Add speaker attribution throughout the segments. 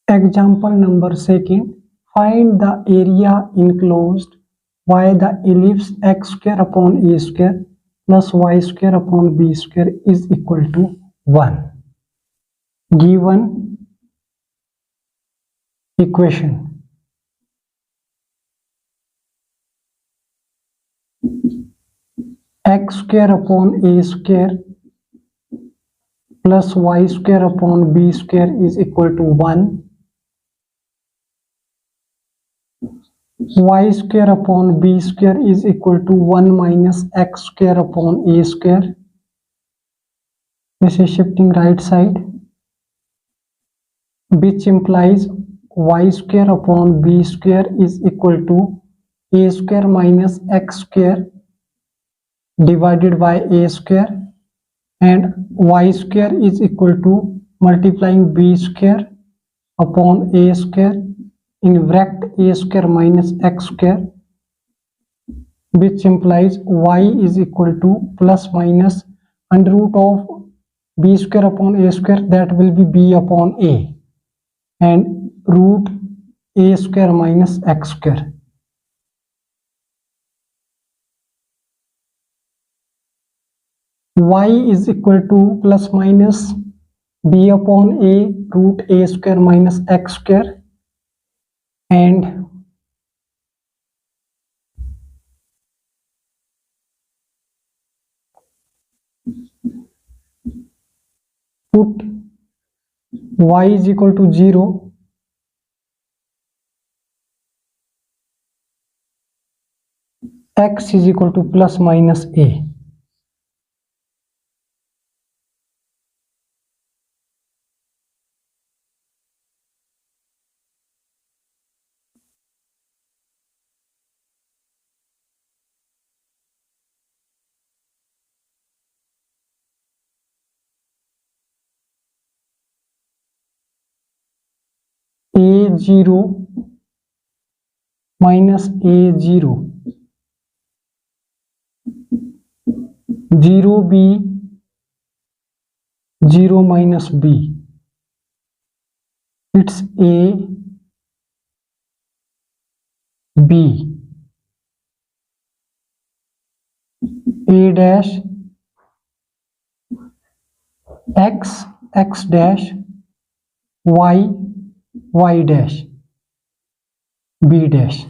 Speaker 1: Example number second. Find the area enclosed by the ellipse x square upon a square plus y square upon b square is equal to 1. Given equation. X square upon a square plus y square upon b square is equal to 1. Y square upon b square is equal to 1 minus x square upon a square. This is shifting right side, which implies y square upon b square is equal to a square minus x square divided by a square, and y square is equal to multiplying b square upon a square in bracket a square minus x square, which implies y is equal to plus minus under root of b square upon a square, that will be b upon a, and root a square minus x square. Y is equal to plus minus b upon a root a square minus x square, and put y is equal to 0, x is equal to plus minus a. A0 minus A0, 0b, 0 minus b, it's a, b, a dash, x, x dash, y, y dash, b dash.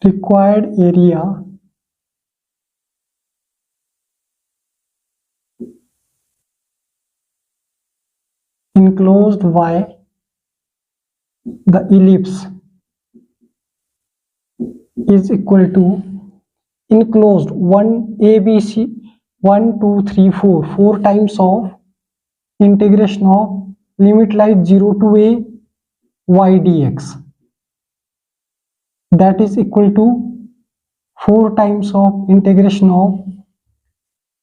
Speaker 1: Required area enclosed by the ellipse is equal to enclosed 1 ABC 1 2 3 4 times of integration of limit lies 0 to a y dx, that is equal to 4 times of integration of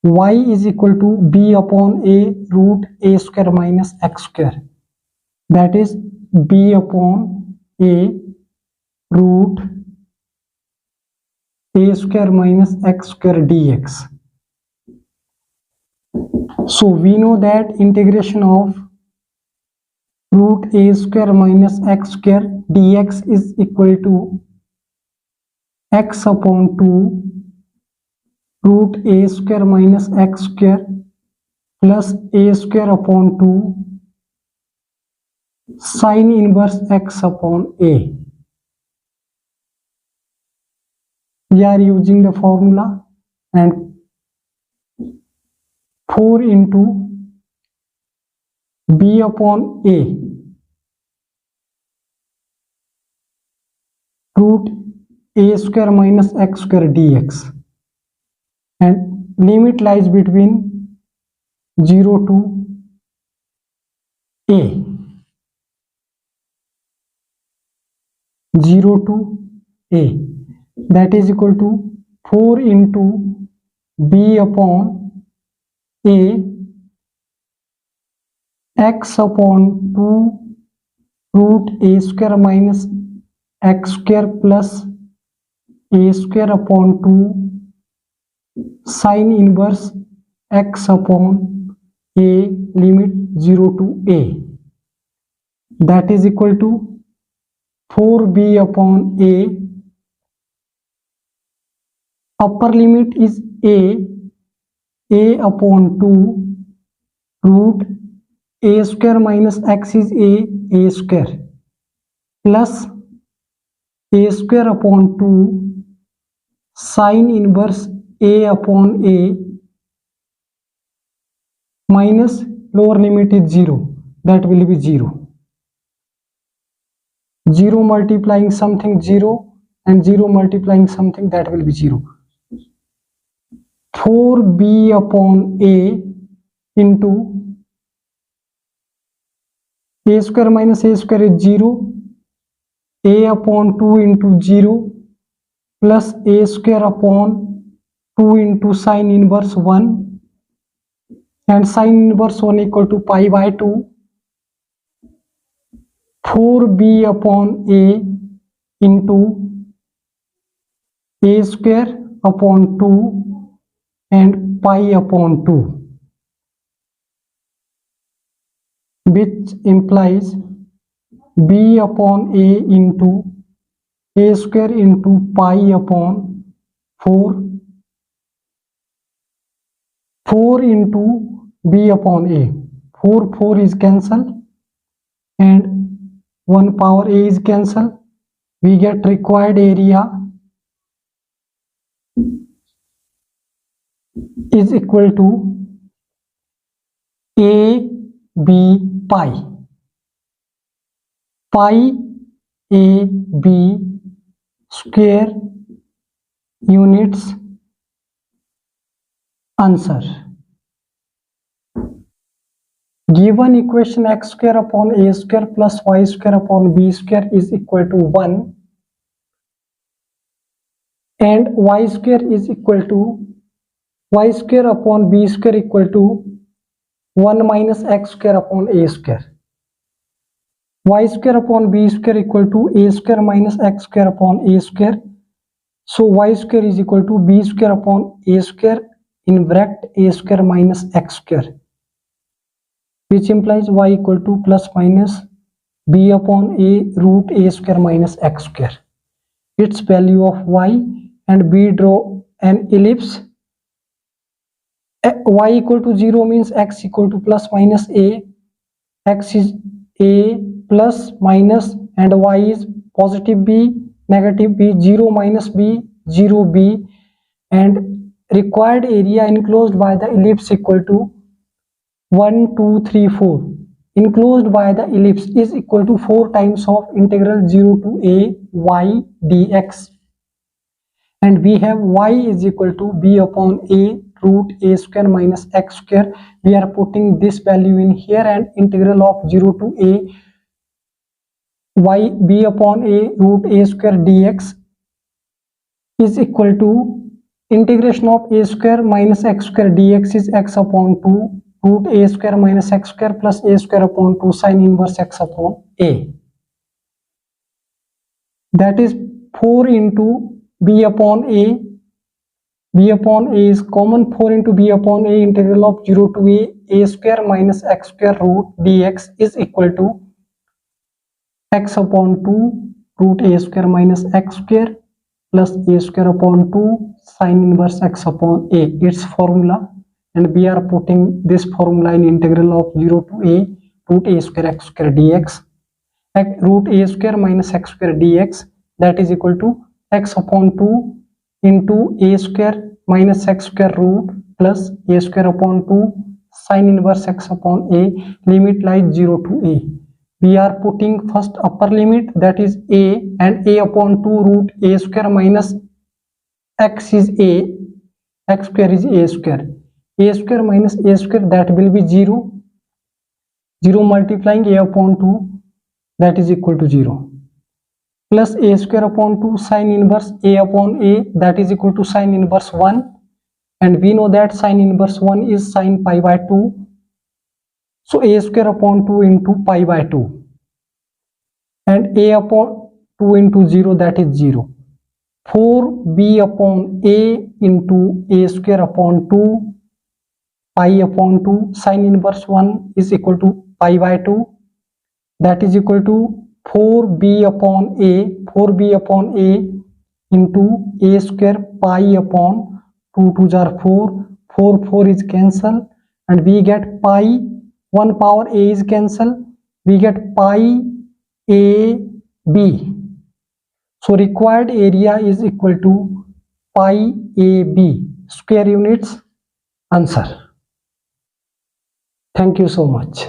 Speaker 1: y is equal to b upon a root a square minus x square, that is b upon a root a square minus x square dx. So we know that integration of root a square minus x square dx is equal to x upon 2 root a square minus x square plus a square upon 2 sin inverse x upon a. We are using the formula, and 4 into b upon a root a square minus x square dx, and limit lies between 0 to a. 0 to a, that is equal to 4 into b upon a x upon 2 root a square minus x square plus a square upon 2 sin inverse x upon a limit 0 to a, that is equal to 4b upon a, upper limit is a upon 2 root a square minus x is a square plus a square upon 2 sin inverse a upon a minus lower limit is 0, that will be 0. 0 multiplying something 0 and 0 multiplying something, that will be 0. 4b upon a into a square minus a square is 0, a upon 2 into 0 plus a square upon 2 into sin inverse 1, and sin inverse 1 equal to pi by 2. 4b upon a into a square upon 2 and pi upon 2, which implies b upon a into a square into pi upon 4, 4 into b upon a, 4 is cancelled and 1 power a is cancelled. We get required area is equal to a b pi, pi a b square units. Answer. Given equation x square upon a square plus y square upon b square is equal to 1 and y square is equal to y square upon b square equal to 1 minus x square upon a square, y square upon b square equal to a square minus x square upon a square. So y square is equal to b square upon a square in bracket a square minus x square, which implies y equal to plus minus b upon a root a square minus x square. Its value of y, and b draw an ellipse. Y equal to 0 means x equal to plus minus a, x is a plus minus and y is positive b, negative b, 0 minus b, 0 b, and required area enclosed by the ellipse equal to 1, 2, 3, 4. Enclosed by the ellipse is equal to 4 times of integral 0 to a y dx, and we have y is equal to b upon a root a square minus x square. We are putting this value in here, and integral of 0 to a y b upon a root a square dx is equal to integration of a square minus x square dx is x upon 2 root a square minus x square plus a square upon 2 sin inverse x upon a, that is 4 into b upon a. B upon a is common, 4 into b upon a, integral of 0 to a square minus x square root dx is equal to x upon 2 root a square minus x square plus a square upon 2 sin inverse x upon a, its formula, and we are putting this formula in integral of 0 to a root a square x square dx, root a square minus x square dx, that is equal to x upon 2 into a square minus x square root plus a square upon 2 sin inverse x upon a, limit lies 0 to a. We are putting first upper limit, that is a, and a upon 2 root a square minus x is a, x square is a square minus a square, that will be 0, 0 multiplying a upon 2, that is equal to 0. plus a square upon 2 sin inverse a upon a, that is equal to sin inverse 1, and we know that sin inverse 1 is sin pi by 2, so a square upon 2 into pi by 2, and a upon 2 into 0, that is 0. 4b upon a into a square upon 2 pi upon 2, sin inverse 1 is equal to pi by 2, that is equal to 4b upon a into a square pi upon 2 2 jar 4 is cancelled, and we get pi, 1 power a is cancelled, we get pi a b. So required area is equal to pi ab square units. Answer. Thank you so much.